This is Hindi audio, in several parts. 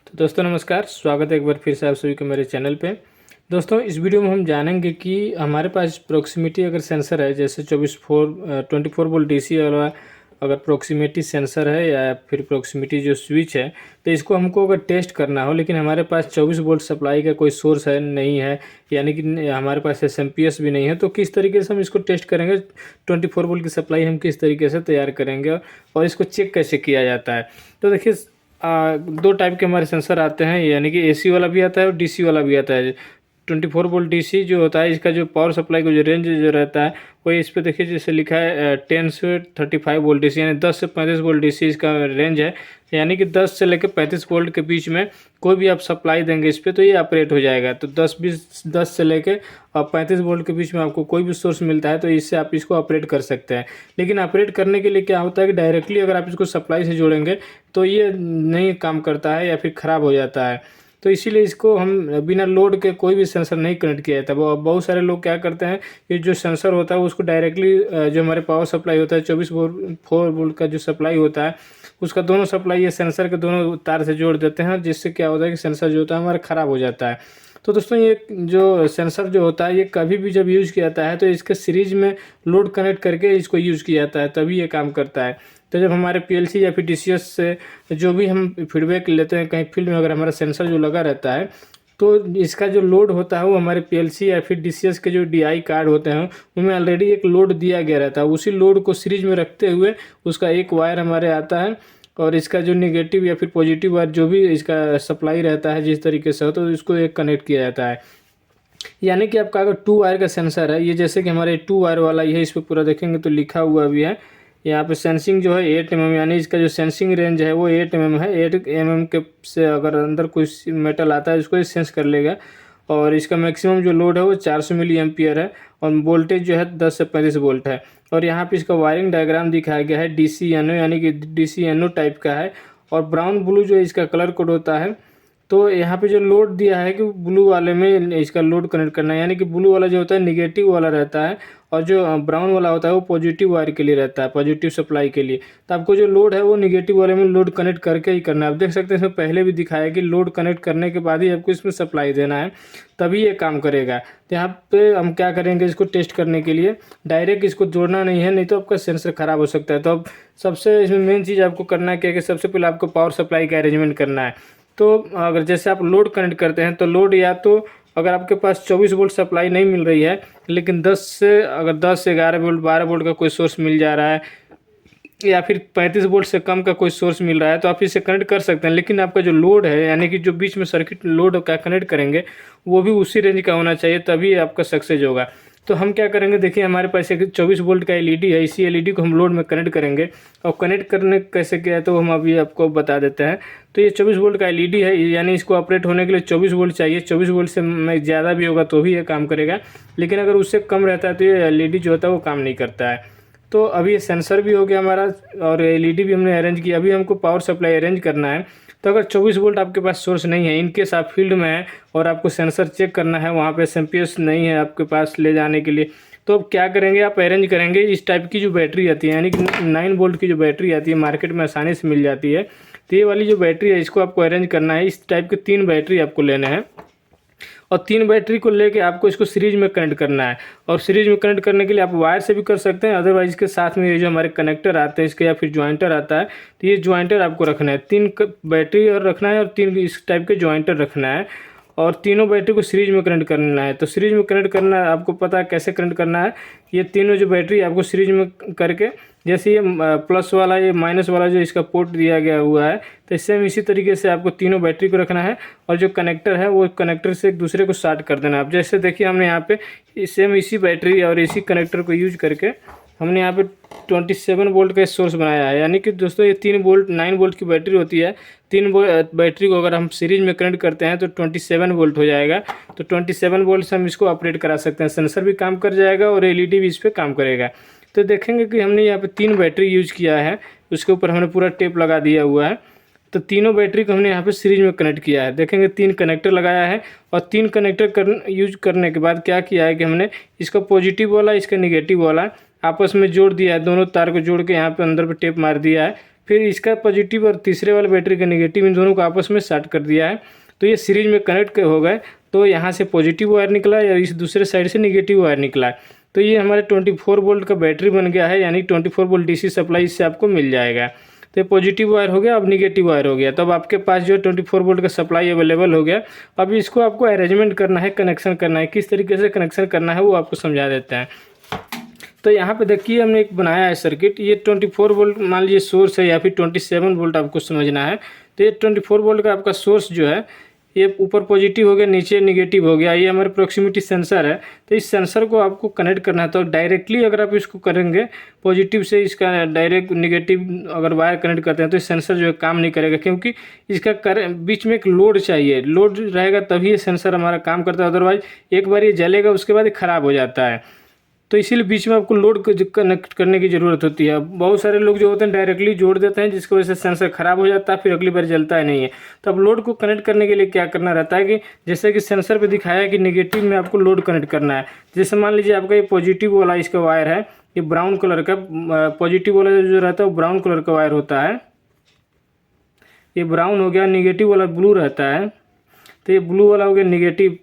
तो दोस्तों नमस्कार, स्वागत है एक बार फिर से आप सभी को मेरे चैनल पे। दोस्तों इस वीडियो में हम जानेंगे कि हमारे पास प्रॉक्सिमिटी अगर सेंसर है, जैसे 24 वोल्ट डीसी वाला अगर प्रॉक्सिमिटी सेंसर है या फिर प्रॉक्सिमिटी जो स्विच है, तो इसको हमको अगर टेस्ट करना हो, लेकिन हमारे पास 24 वोल्ट सप्लाई का कोई सोर्स है नहीं है, यानी कि हमारे पास एसएमपीएस भी नहीं है, तो किस तरीके से हम इसको टेस्ट करेंगे। 24 वोल्ट की सप्लाई हम किस तरीके से तैयार करेंगे और इसको चेक कैसे किया जाता है। तो देखिए दो टाइप के हमारे सेंसर आते हैं, यानी कि एसी वाला भी आता है और डीसी वाला भी आता है। 24 वोल्ट डीसी जो होता है, इसका जो पावर सप्लाई का जो रेंज जो रहता है वो इस पे देखिए जैसे लिखा है 10 से 35 वोल्ट डीसी, यानी 10 से 35 वोल्ट डीसी इसका रेंज है। यानी कि 10 से लेकर 35 वोल्ट के बीच में कोई भी आप सप्लाई देंगे इस पर तो ये ऑपरेट हो जाएगा। तो 10 से लेकर और 35 वोल्ट के बीच में आपको कोई भी सोर्स मिलता है तो इससे आप इसको ऑपरेट कर सकते हैं। लेकिन ऑपरेट करने के लिए क्या होता है कि डायरेक्टली अगर आप इसको सप्लाई से जोड़ेंगे तो ये नहीं काम करता है या फिर ख़राब हो जाता है। तो इसीलिए इसको हम बिना लोड के कोई भी सेंसर नहीं कनेक्ट किया जाता है। बहुत सारे लोग क्या करते हैं कि जो सेंसर होता है उसको डायरेक्टली जो हमारे पावर सप्लाई होता है 24 वोल्ट का जो सप्लाई होता है उसका दोनों सप्लाई ये सेंसर के दोनों तार से जोड़ देते हैं, जिससे क्या होता है कि सेंसर जो होता है हमारा ख़राब हो जाता है। तो दोस्तों ये जो सेंसर जो होता है ये कभी भी जब यूज़ किया जाता है तो इसके सीरीज में लोड कनेक्ट करके इसको यूज़ किया जाता है, तभी ये काम करता है। तो जब हमारे पीएलसी या फिर डीसीएस से जो भी हम फीडबैक लेते हैं कहीं फील्ड में, अगर हमारा सेंसर जो लगा रहता है तो इसका जो लोड होता है वो हमारे पीएलसी या फिर डीसीएस के जो डीआई कार्ड होते हैं उनमें ऑलरेडी एक लोड दिया गया रहता है। उसी लोड को सीरीज में रखते हुए उसका एक वायर हमारे आता है और इसका जो नेगेटिव या फिर पॉजिटिव वायर जो भी इसका सप्लाई रहता है जिस तरीके से हो तो इसको एक कनेक्ट किया जाता है। यानी कि आपका अगर 2 वायर का सेंसर है, ये जैसे कि हमारे 2 वायर वाला ये है, इस पर पूरा देखेंगे तो लिखा हुआ भी है यहाँ पे सेंसिंग जो है 8 mm, यानी इसका जो सेंसिंग रेंज है वो 8 mm है। 8 mm के से अगर अंदर कोई मेटल आता है उसको ये सेंस कर लेगा। और इसका मैक्सिमम जो लोड है वो 400 मिली एम्पियर है और वोल्टेज जो है 10 से 35 वोल्ट है। और यहाँ पे इसका वायरिंग डायग्राम दिखाया गया है DCNO, यानी कि DCNO टाइप का है। और ब्राउन ब्लू जो इसका कलर कोड होता है, तो यहाँ पे जो लोड दिया है कि ब्लू वाले में इसका लोड कनेक्ट करना है, यानी कि ब्लू वाला जो होता है निगेटिव वाला रहता है और जो ब्राउन वाला होता है वो पॉजिटिव वायर के लिए रहता है, पॉजिटिव सप्लाई के लिए। तो आपको जो लोड है वो निगेटिव वाले में लोड कनेक्ट करके ही करना है। आप देख सकते हैं इसमें पहले भी दिखाया कि लोड कनेक्ट करने के बाद ही आपको इसमें सप्लाई देना है, तभी ये काम करेगा। तो यहाँ पे हम क्या करेंगे, इसको टेस्ट करने के लिए डायरेक्ट इसको जोड़ना नहीं है, नहीं तो आपका सेंसर ख़राब हो सकता है। तो अब सबसे इसमें मेन चीज़ आपको करना है क्या कि सबसे पहले आपको पावर सप्लाई का अरेंजमेंट करना है। तो अगर जैसे आप लोड कनेक्ट करते हैं तो लोड या तो अगर आपके पास 24 वोल्ट सप्लाई नहीं मिल रही है, लेकिन 10 से 11 वोल्ट 12 वोल्ट का कोई सोर्स मिल जा रहा है या फिर 35 वोल्ट से कम का कोई सोर्स मिल रहा है तो आप इसे कनेक्ट कर सकते हैं। लेकिन आपका जो लोड है, यानी कि जो बीच में सर्किट लोड का कनेक्ट करेंगे वो भी उसी रेंज का होना चाहिए, तभी आपका सक्सेस होगा। तो हम क्या करेंगे, देखिए हमारे पास एक 24 वोल्ट का एलईडी है, इसी एलईडी को हम लोड में कनेक्ट करेंगे। और कनेक्ट करने कैसे किया है तो हम अभी आपको बता देते हैं। तो ये 24 वोल्ट का एलईडी है, यानी इसको ऑपरेट होने के लिए 24 वोल्ट चाहिए। 24 वोल्ट से ज़्यादा भी होगा तो भी ये काम करेगा, लेकिन अगर उससे कम रहता है तो ये एलईडी जो होता है वो काम नहीं करता है। तो अभी ये सेंसर भी हो गया हमारा और एलईडी भी हमने अरेंज किया। अभी हमको पावर सप्लाई अरेंज करना है। तो अगर 24 वोल्ट आपके पास सोर्स नहीं है, इनकेस आप फील्ड में है और आपको सेंसर चेक करना है, वहाँ पे एसएमपीएस नहीं है आपके पास ले जाने के लिए, तो अब क्या करेंगे, आप अरेंज करेंगे इस टाइप की जो बैटरी आती है, यानी कि 9 वोल्ट की जो बैटरी आती है मार्केट में आसानी से मिल जाती है। तो ये वाली जो बैटरी है इसको आपको अरेंज करना है। इस टाइप के 3 बैटरी आपको लेने हैं और 3 बैटरी को लेके आपको इसको सीरीज में कनेक्ट करना है। और सीरीज में कनेक्ट करने के लिए आप वायर से भी कर सकते हैं, अदरवाइज इसके साथ में ये जो हमारे कनेक्टर आते हैं इसके या फिर ज्वाइंटर आता है, तो ये ज्वाइंटर आपको रखना है। 3 बैटरी और रखना है और 3 इस टाइप के ज्वाइंटर रखना है और तीनों बैटरी को सीरीज में कनेक्ट करना है। तो सीरीज में कनेक्ट करना है, आपको पता है कैसे कनेक्ट करना है। ये तीनों जो बैटरी आपको सीरीज में करके, जैसे ये प्लस वाला ये माइनस वाला जो इसका पोर्ट दिया गया हुआ है, तो सेम इसी तरीके से आपको तीनों बैटरी को रखना है और जो कनेक्टर है वो कनेक्टर से एक दूसरे को शॉर्ट कर देना है। अब जैसे देखिए हमने यहाँ पे सेम इसी बैटरी और इसी कनेक्टर को यूज करके हमने यहाँ पे 27 वोल्ट का सोर्स बनाया है। यानी कि दोस्तों ये 9 वोल्ट की बैटरी होती है। 3 बैटरी को अगर हम सीरीज में कनेक्ट करते हैं तो 27 वोल्ट हो जाएगा। तो 27 वोल्ट से हम इसको ऑपरेट करा सकते हैं, सेंसर भी काम कर जाएगा और एलईडी भी इस पर काम करेगा। तो देखेंगे कि हमने यहाँ पे 3 बैटरी यूज किया है, उसके ऊपर हमने पूरा टेप लगा दिया हुआ है। तो तीनों बैटरी को हमने यहाँ पे सीरीज में कनेक्ट किया है। देखेंगे 3 कनेक्टर लगाया है और 3 कनेक्टर यूज करने के बाद क्या किया है कि हमने इसका पॉजिटिव वाला इसका निगेटिव वाला आपस में जोड़ दिया है। दोनों तार को जोड़ के यहाँ पे अंदर पे टेप मार दिया है। फिर इसका पॉजिटिव और तीसरे वाले बैटरी का नेगेटिव, इन दोनों को आपस में शॉर्ट कर दिया है। तो ये सीरीज में कनेक्ट हो गए, तो यहाँ से पॉजिटिव वायर निकला और इस दूसरे साइड से नेगेटिव वायर निकला। तो ये हमारे 24 वोल्ट का बैटरी बन गया है, यानी 24 वोल्ट डीसी सप्लाई इससे आपको मिल जाएगा। तो ये पॉजिटिव वायर हो गया, अब निगेटिव वायर हो गया। तो अब आपके पास जो 24 वोल्ट का सप्लाई अवेलेबल हो गया। अब इसको आपको अरेंजमेंट करना है, कनेक्शन करना है। किस तरीके से कनेक्शन करना है वो आपको समझा देते हैं। तो यहाँ पे देखिए हमने एक बनाया है सर्किट। ये 24 वोल्ट मान लीजिए सोर्स है, या फिर 27 वोल्ट आपको समझना है। तो ये 24 वोल्ट का आपका सोर्स जो है, ये ऊपर पॉजिटिव हो गया, नीचे नेगेटिव हो गया। ये हमारे प्रॉक्सिमिटी सेंसर है। तो इस सेंसर को आपको कनेक्ट करना है। तो डायरेक्टली अगर आप इसको करेंगे पॉजिटिव से, इसका डायरेक्ट नेगेटिव अगर वायर कनेक्ट करते हैं तो इस सेंसर जो है काम नहीं करेगा, क्योंकि इसका बीच में एक लोड चाहिए। लोड रहेगा तभी ये सेंसर हमारा काम करता है, अदरवाइज एक बार ये जलेगा उसके बाद ये ख़राब हो जाता है। तो इसीलिए बीच में आपको लोड कनेक्ट करने की ज़रूरत होती है। बहुत सारे लोग जो होते हैं डायरेक्टली जोड़ देते हैं, जिसकी वजह से सेंसर ख़राब हो जाता है, फिर अगली बार जलता ही नहीं है। तो अब लोड को कनेक्ट करने के लिए क्या करना रहता है कि जैसे कि सेंसर पे दिखाया है कि नेगेटिव में आपको लोड कनेक्ट करना है। जैसे मान लीजिए आपका ये पॉजिटिव वाला इसका वायर है, ये ब्राउन कलर का पॉजिटिव वाला जो रहता है वो ब्राउन कलर का वायर होता है। ये ब्राउन हो गया, निगेटिव वाला ब्लू रहता है। तो ये ब्लू वाला हो गया निगेटिव।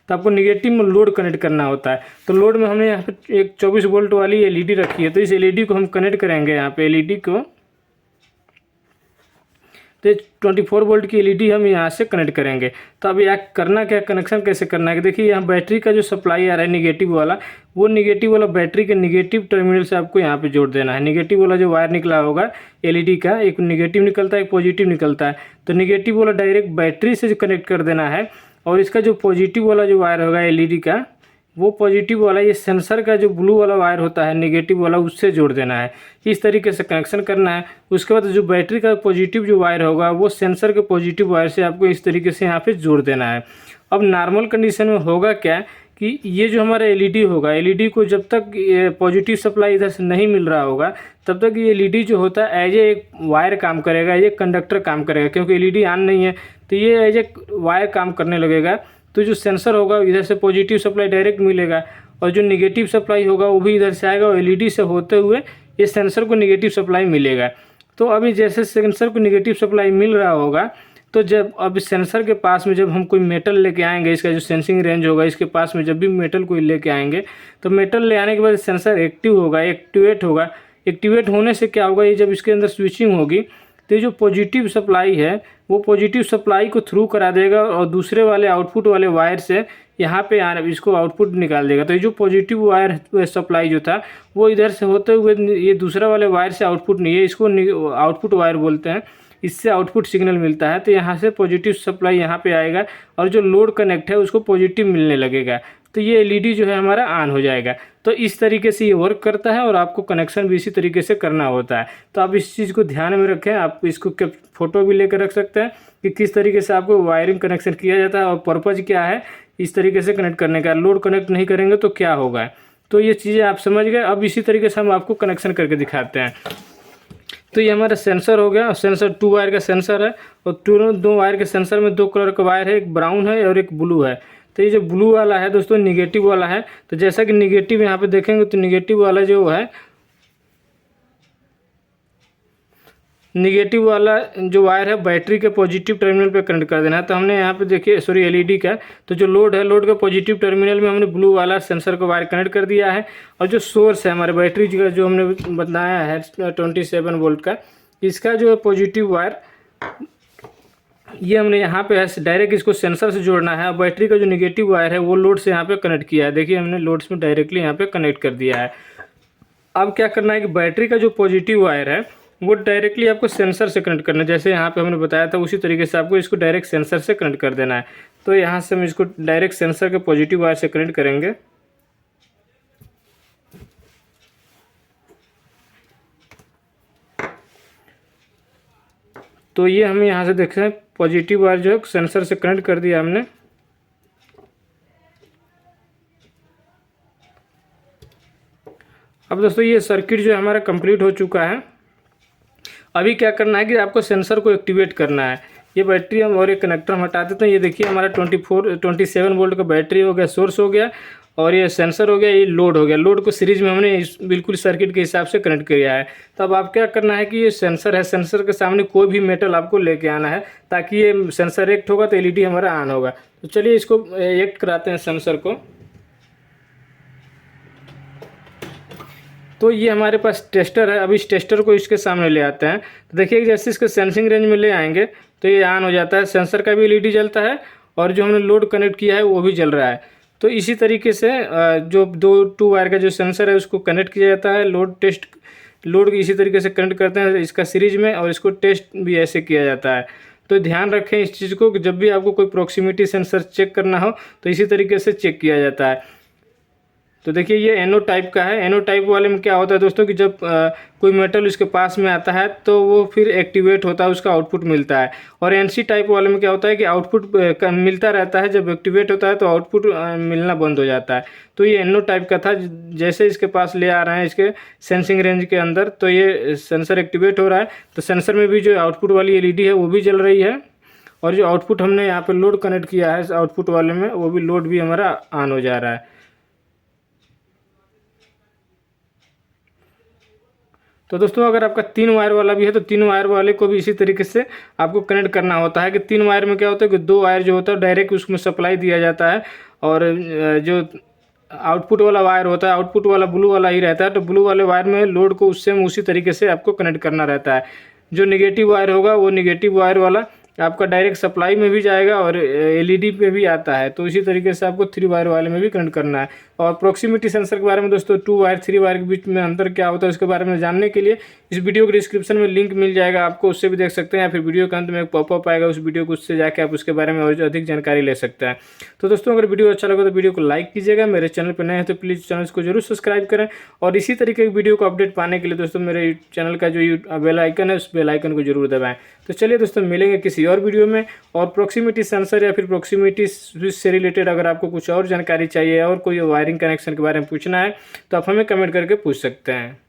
तो आपको निगेटिव में लोड कनेक्ट करना होता है। तो लोड में हमने यहाँ पे एक 24 वोल्ट वाली एलईडी रखी है। तो इस एलईडी को हम कनेक्ट करेंगे यहाँ पे एलईडी को। तो 24 वोल्ट की एलईडी हम यहाँ से कनेक्ट करेंगे। तो अब यहाँ करना क्या, कनेक्शन कैसे करना है। देखिए यहाँ बैटरी का जो सप्लाई आ रहा है नेगेटिव वाला, वो नेगेटिव वाला बैटरी के नेगेटिव टर्मिनल से आपको यहाँ पे जोड़ देना है। नेगेटिव वाला जो वायर निकला होगा एलईडी का, एक नेगेटिव निकलता है, एक पॉजिटिव निकलता है। तो नेगेटिव वाला डायरेक्ट बैटरी से कनेक्ट कर देना है, और इसका जो पॉजिटिव वाला जो वायर होगा एलईडी का, वो पॉजिटिव वाला ये सेंसर का जो ब्लू वाला वायर होता है नेगेटिव वाला, उससे जोड़ देना है। इस तरीके से कनेक्शन करना है। उसके बाद जो बैटरी का पॉजिटिव जो वायर होगा वो सेंसर के पॉजिटिव वायर से आपको इस तरीके से यहाँ पे जोड़ देना है। अब नॉर्मल कंडीशन में होगा क्या कि ये जो हमारा एलईडी होगा, एलईडी को जब तक पॉजिटिव सप्लाई इधर से नहीं मिल रहा होगा तब तक ये एलईडी जो होता है एज एक वायर काम करेगा, एज ए कंडक्टर काम करेगा, क्योंकि एलईडी ऑन नहीं है। तो ये एज ए वायर काम करने लगेगा। तो जो सेंसर होगा इधर से पॉजिटिव सप्लाई डायरेक्ट मिलेगा, और जो नेगेटिव सप्लाई होगा वो भी इधर से आएगा, और एलईडी से होते हुए ये सेंसर को नेगेटिव सप्लाई मिलेगा। तो अभी जैसे सेंसर को नेगेटिव सप्लाई मिल रहा होगा, तो जब अब सेंसर के पास में जब हम कोई मेटल लेके आएंगे, इसका जो सेंसिंग रेंज होगा इसके पास में जब भी मेटल कोई लेके आएंगे, तो मेटल ले आने के बाद सेंसर एक्टिव होगा, एक्टिवेट होगा। एक्टिवेट होने से क्या होगा, ये जब इसके अंदर स्विचिंग होगी तो जो पॉजिटिव सप्लाई है वो पॉजिटिव सप्लाई को थ्रू करा देगा, और दूसरे वाले आउटपुट वाले वायर से यहाँ पे इसको आउटपुट निकाल देगा। तो ये जो पॉजिटिव वायर सप्लाई जो था वो इधर से होते हुए ये दूसरा वाले वायर से आउटपुट नहीं है, इसको आउटपुट वायर बोलते हैं। इससे आउटपुट सिग्नल मिलता है। तो यहाँ से पॉजिटिव सप्लाई यहाँ पे आएगा, और जो लोड कनेक्ट है उसको पॉजिटिव मिलने लगेगा। तो ये एलईडी जो है हमारा ऑन हो जाएगा। तो इस तरीके से ये वर्क करता है, और आपको कनेक्शन भी इसी तरीके से करना होता है। तो आप इस चीज़ को ध्यान में रखें। आप इसको फ़ोटो भी लेकर रख सकते हैं कि किस तरीके से आपको वायरिंग कनेक्शन किया जाता है, और पर्पज़ क्या है इस तरीके से कनेक्ट करने का। लोड कनेक्ट नहीं करेंगे तो क्या होगा। तो ये चीज़ें आप समझ गए। अब इसी तरीके से हम आपको कनेक्शन करके दिखाते हैं। तो ये हमारा सेंसर हो गया। सेंसर 2 वायर का सेंसर है, और दो वायर के सेंसर में 2 कलर का वायर है, एक ब्राउन है और एक ब्लू है। तो ये जो ब्लू वाला है दोस्तों निगेटिव वाला है। तो जैसा कि निगेटिव यहाँ पे देखेंगे तो निगेटिव वाला जो है, निगेटिव वाला जो वायर है बैटरी के पॉजिटिव टर्मिनल पे कनेक्ट कर देना है। तो हमने यहाँ पे देखिए सॉरी एलईडी का, तो जो लोड है लोड के पॉजिटिव टर्मिनल में हमने ब्लू वाला सेंसर का वायर कनेक्ट कर दिया है। और जो सोर्स है हमारे बैटरी का जो हमने बताया है 27 वोल्ट का, इसका जो है पॉजिटिव वायर ये हमने यहाँ पे है डायरेक्ट इसको सेंसर से जोड़ना है। और बैटरी का जो निगेटिव वायर है वो लोड से यहाँ पे कनेक्ट किया है। देखिए हमने लोड्स में डायरेक्टली यहाँ पे कनेक्ट कर दिया है। अब क्या करना है कि बैटरी का जो पॉजिटिव वायर है वो डायरेक्टली आपको सेंसर से कनेक्ट करना है। जैसे यहाँ पे हमने बताया था उसी तरीके से आपको इसको डायरेक्ट सेंसर से कनेक्ट कर देना है। तो यहाँ से हम इसको डायरेक्ट सेंसर के पॉजिटिव वायर से कनेक्ट करेंगे। तो ये हम यहाँ से देख रहे हैं पॉजिटिव वायर जो है सेंसर से कनेक्ट कर दिया हमने। अब दोस्तों ये सर्किट जो हमारा कंप्लीट हो चुका है। अभी क्या करना है कि आपको सेंसर को एक्टिवेट करना है। ये बैटरी हम और एक कनेक्टर हम हटा देते हैं। ये देखिए हमारा 27 वोल्ट का बैटरी हो गया, सोर्स हो गया, और ये सेंसर हो गया, ये लोड हो गया। लोड को सीरीज में हमने बिल्कुल सर्किट के हिसाब से कनेक्ट किया है। तो अब आप क्या करना है कि ये सेंसर है, सेंसर के सामने कोई भी मेटल आपको लेके आना है ताकि ये सेंसर एक्ट होगा तो एलईडी हमारा ऑन होगा। तो चलिए इसको एक्ट कराते हैं सेंसर को। तो ये हमारे पास टेस्टर है, अभी इस टेस्टर को इसके सामने ले आते हैं। तो देखिए जैसे इसके सेंसिंग रेंज में ले आएंगे तो ये ऑन हो जाता है, सेंसर का भी एलईडी जलता है और जो हमने लोड कनेक्ट किया है वो भी जल रहा है। तो इसी तरीके से जो 2 वायर का जो सेंसर है उसको कनेक्ट किया जाता है। लोड इसी तरीके से कनेक्ट करते हैं इसका सीरीज में, और इसको टेस्ट भी ऐसे किया जाता है। तो ध्यान रखें इस चीज़ को कि जब भी आपको कोई प्रॉक्सिमिटी सेंसर चेक करना हो तो इसी तरीके से चेक किया जाता है। तो देखिए ये एनो टाइप का है। एनो टाइप वाले में क्या होता है दोस्तों कि जब कोई मेटल उसके पास में आता है तो वो फिर एक्टिवेट होता है, उसका आउटपुट मिलता है। और एनसी टाइप वाले में क्या होता है कि आउटपुट मिलता रहता है, जब एक्टिवेट होता है तो आउटपुट मिलना बंद हो जाता है। तो ये एनो टाइप का था, जैसे इसके पास ले आ रहे हैं इसके सेंसिंग रेंज के अंदर तो ये सेंसर एक्टिवेट हो रहा है। तो सेंसर में भी जो आउटपुट वाली एलईडी है वो भी जल रही है, और जो आउटपुट हमने यहाँ पे लोड कनेक्ट किया है आउटपुट वाले में वो भी लोड भी हमारा ऑन हो जा रहा है। तो दोस्तों अगर आपका 3 वायर वाला भी है तो 3 वायर वाले को भी इसी तरीके से आपको कनेक्ट करना होता है कि 3 वायर में क्या होता है कि 2 वायर जो होता है डायरेक्ट उसमें सप्लाई दिया जाता है, और जो आउटपुट वाला वायर होता है आउटपुट वाला ब्लू वाला ही रहता है। तो ब्लू वाले वायर में लोड को उससे उसी तरीके से आपको कनेक्ट करना रहता है। जो निगेटिव वायर होगा वो निगेटिव वायर वाला आपका डायरेक्ट सप्लाई में भी जाएगा और एलईडी पे भी आता है। तो इसी तरीके से आपको 3 वायर वाले में भी कनेक्ट करना है। और प्रॉक्सिमिटी सेंसर के बारे में दोस्तों 2 वायर 3 वायर के बीच में अंतर क्या होता है उसके बारे में जानने के लिए इस वीडियो के डिस्क्रिप्शन में लिंक मिल जाएगा, आपको उससे भी देख सकते हैं, या फिर वीडियो के अंत में एक पॉपअप आएगा उस वीडियो को, उससे जाके आप उसके बारे में और अधिक जानकारी ले सकते हैं। तो दोस्तों अगर वीडियो अच्छा लगा तो वीडियो को लाइक कीजिएगा, मेरे चैनल पर नए हैं तो प्लीज़ चैनल को जरूर सब्सक्राइब करें, और इसी तरीके की वीडियो को अपडेट पाने के लिए दोस्तों मेरे चैनल का जो बेल आइकन है उस बेल आइकन को जरूर दबाएं। तो चलिए दोस्तों मिलेंगे किसी और वीडियो में। और प्रॉक्सिमिटी सेंसर या फिर प्रॉक्सिमिटी स्विच से रिलेटेड अगर आपको कुछ और जानकारी चाहिए और कोई वायरिंग कनेक्शन के बारे में पूछना है तो आप हमें कमेंट करके पूछ सकते हैं।